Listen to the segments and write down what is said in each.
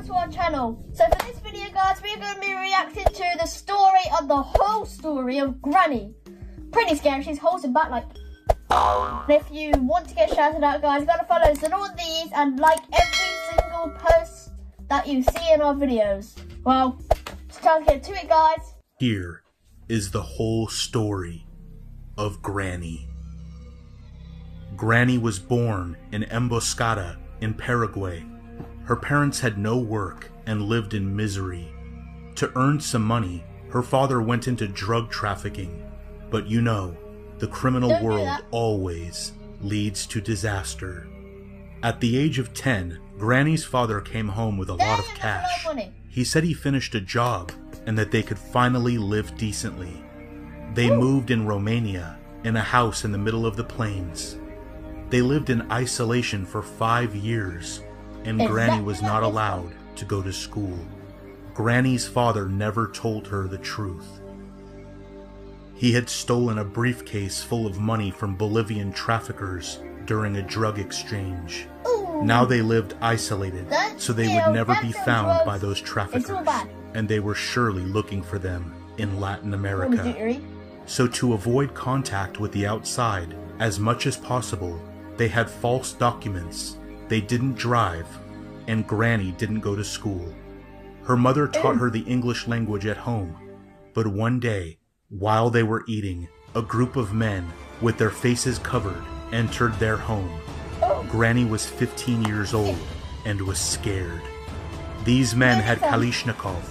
to our channel. So for this video guys, we're going to be reacting to the story of the whole story of Granny. Pretty scary, she's holding back like... And if you want to get shouted out guys, you got to follow us on all these and like every single post that you see in our videos. Well, it's time to get to it guys. Here is the whole story of Granny. Granny was born in Emboscada in Paraguay. Her parents had no work and lived in misery. To earn some money, her father went into drug trafficking. But you know, the criminal world always leads to disaster. At the age of 10, Granny's father came home with a lot of cash. He said he finished a job and that they could finally live decently. They moved in Romania in a house in the middle of the plains. They lived in isolation for 5 years, and Granny was not allowed to go to school. Granny's father never told her the truth. He had stolen a briefcase full of money from Bolivian traffickers during a drug exchange. Now they lived isolated, so they would never be found by those traffickers, and they were surely looking for them in Latin America. So to avoid contact with the outside as much as possible, they had false documents, they didn't drive, and Granny didn't go to school. Her mother taught her the English language at home, but one day, while they were eating, a group of men, with their faces covered, entered their home. Granny was 15 years old and was scared. These men had Kalishnikov.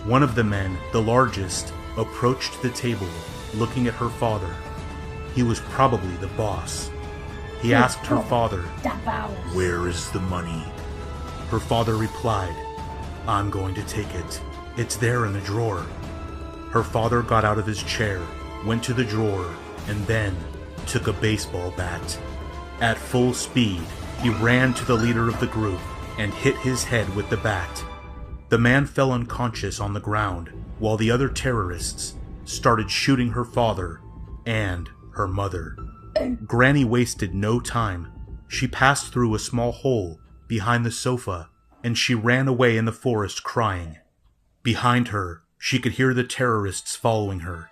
One of the men, the largest, approached the table, looking at her father. He was probably the boss. He asked her father, "Where is the money?" Her father replied, "I'm going to take it. It's there in the drawer." Her father got out of his chair, went to the drawer, and then took a baseball bat. At full speed, he ran to the leader of the group and hit his head with the bat. The man fell unconscious on the ground, while the other terrorists started shooting her father and her mother. Granny wasted no time. She passed through a small hole behind the sofa, and she ran away in the forest crying. Behind her, she could hear the terrorists following her.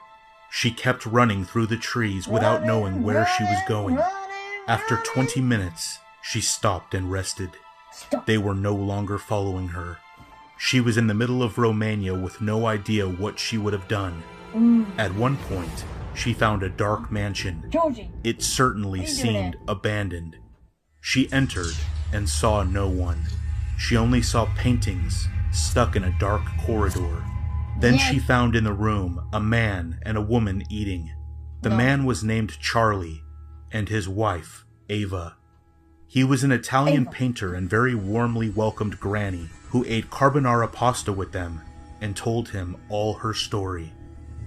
She kept running through the trees without knowing where she was going. After 20 minutes, she stopped and rested. They were no longer following her. She was in the middle of Romania with no idea what she would have done. At one point, she found a dark mansion. It certainly seemed abandoned. She entered and saw no one. She only saw paintings stuck in a dark corridor. Then she found in the room a man and a woman eating. The man was named Charlie, and his wife, Ava. He was an Italian painter and very warmly welcomed Granny, who ate carbonara pasta with them and told him all her story.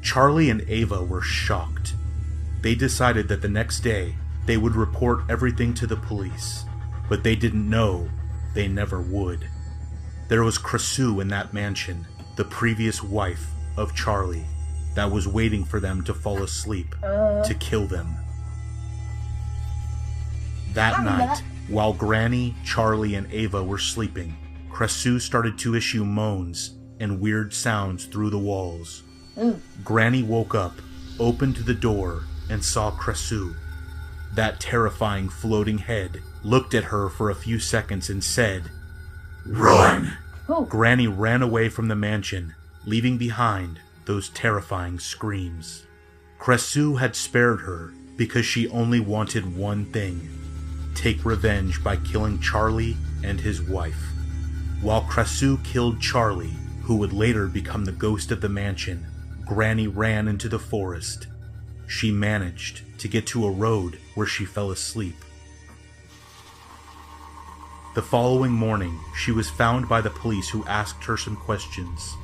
Charlie and Ava were shocked. They decided that the next day they would report everything to the police, but they didn't know they never would. There was Krasue in that mansion, the previous wife of Charlie, that was waiting for them to fall asleep to kill them. That night, while Granny, Charlie, and Ava were sleeping, Krasue started to issue moans and weird sounds through the walls. Granny woke up, opened the door, and saw Krasue. That terrifying floating head looked at her for a few seconds and said, "Run!" Granny ran away from the mansion, leaving behind those terrifying screams. Krasue had spared her because she only wanted one thing: take revenge by killing Charlie and his wife. While Krasue killed Charlie, who would later become the ghost of the mansion, Granny ran into the forest. She managed to get to a road where she fell asleep. The following morning, she was found by the police who asked her some questions.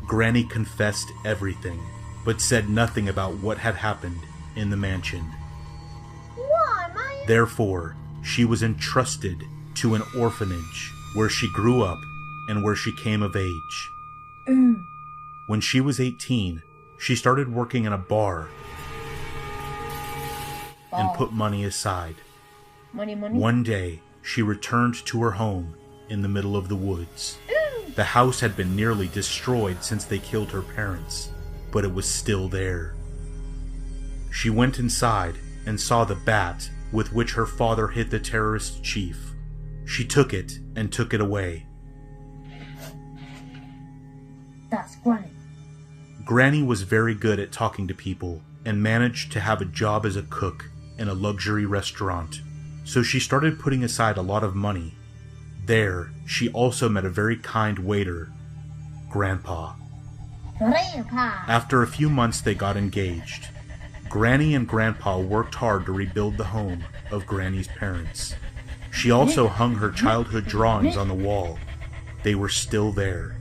Granny confessed everything, but said nothing about what had happened in the mansion. Therefore, she was entrusted to an orphanage where she grew up and where she came of age. When she was 18, she started working in a bar and put money aside. One day, she returned to her home in the middle of the woods. The house had been nearly destroyed since they killed her parents, but it was still there. She went inside and saw the bat with which her father hit the terrorist chief. She took it and took it away. That's Granny. Granny was very good at talking to people and managed to have a job as a cook in a luxury restaurant, so she started putting aside a lot of money. There, she also met a very kind waiter, Grandpa. Grandpa. After a few months, they got engaged. Granny and Grandpa worked hard to rebuild the home of Granny's parents. She also hung her childhood drawings on the wall. They were still there.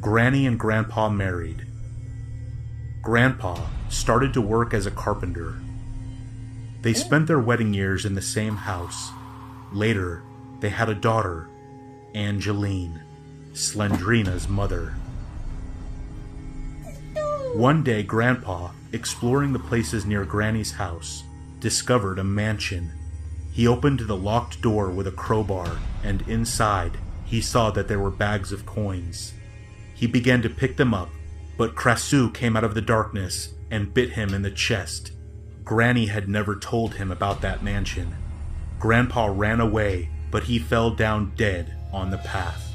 Granny and Grandpa married. Grandpa started to work as a carpenter. They spent their wedding years in the same house. Later, they had a daughter, Angeline, Slendrina's mother. One day, Grandpa, exploring the places near Granny's house, discovered a mansion. He opened the locked door with a crowbar, and inside, he saw that there were bags of coins. He began to pick them up, but Krasu came out of the darkness and bit him in the chest. Granny had never told him about that mansion. Grandpa ran away, but he fell down dead on the path.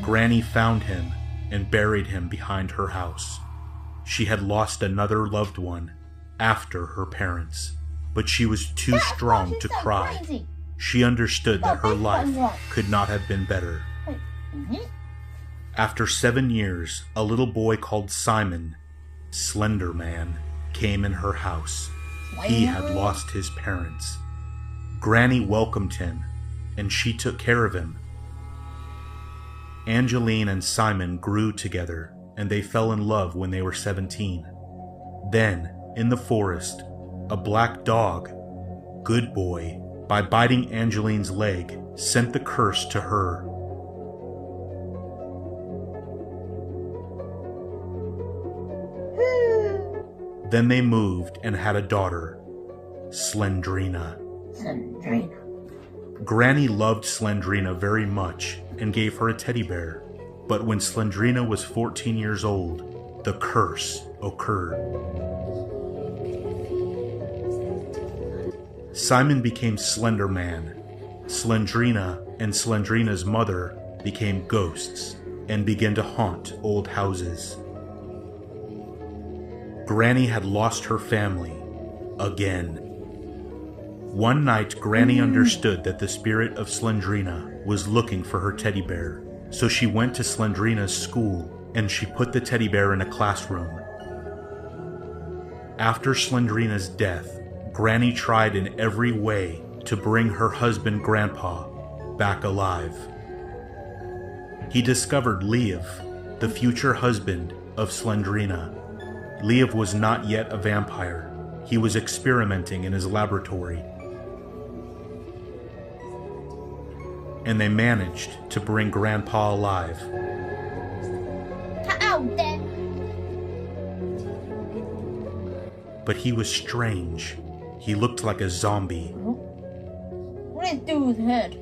Granny found him and buried him behind her house. She had lost another loved one after her parents, but she was too strong to cry. Crazy. She understood that her life could not have been better. After 7 years, a little boy called Simon, Slender Man, came in her house. He had lost his parents. Granny welcomed him, and she took care of him. Angeline and Simon grew together, and they fell in love when they were 17. Then, in the forest, a black dog, Good Boy, by biting Angeline's leg, sent the curse to her. Then they moved and had a daughter, Slendrina. Granny loved Slendrina very much and gave her a teddy bear, but when Slendrina was 14 years old, the curse occurred. Simon became Slender Man. Slendrina and Slendrina's mother became ghosts and began to haunt old houses. Granny had lost her family again. One night, Granny understood that the spirit of Slendrina was looking for her teddy bear, so she went to Slendrina's school and she put the teddy bear in a classroom. After Slendrina's death, Granny tried in every way to bring her husband Grandpa back alive. He discovered Liev, the future husband of Slendrina. Liev was not yet a vampire. He was experimenting in his laboratory. And they managed to bring Grandpa alive. But he was strange. He looked like a zombie. What did it do with his head?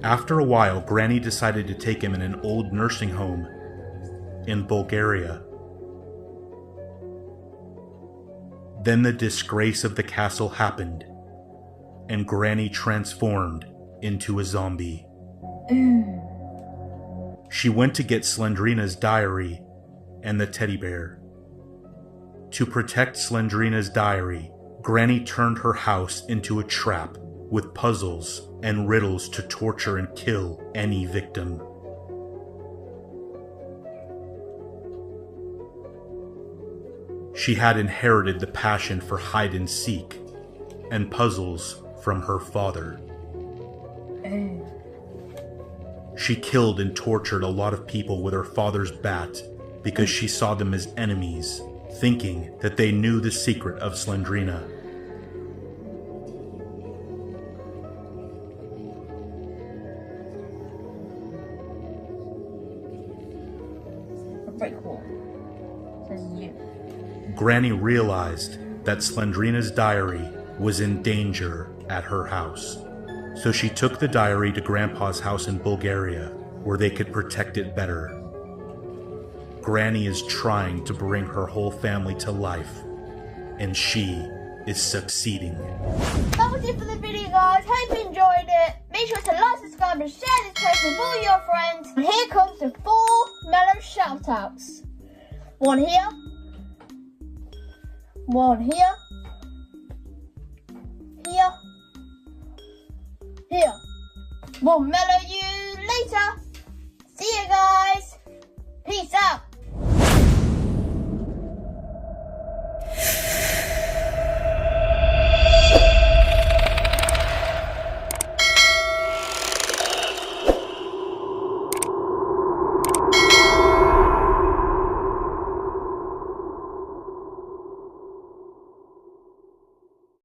After a while, Granny decided to take him in an old nursing home in Bulgaria. Then the disgrace of the castle happened, and Granny transformed into a zombie. She went to get Slendrina's diary and the teddy bear. To protect Slendrina's diary, Granny turned her house into a trap with puzzles and riddles to torture and kill any victim. She had inherited the passion for hide and seek and puzzles from her father. She killed and tortured a lot of people with her father's bat because she saw them as enemies, thinking that they knew the secret of Slendrina. Pretty cool. Says you. Granny realized that Slendrina's diary was in danger at her house. So she took the diary to Grandpa's house in Bulgaria where they could protect it better. Granny is trying to bring her whole family to life, and she is succeeding. That was it for the video, guys. Hope you enjoyed it. Make sure to like, subscribe, and share this post with all your friends. And here comes the 4 Mellow shoutouts. One here. One here. Here. Here. We'll mellow you later. See you guys. Peace out.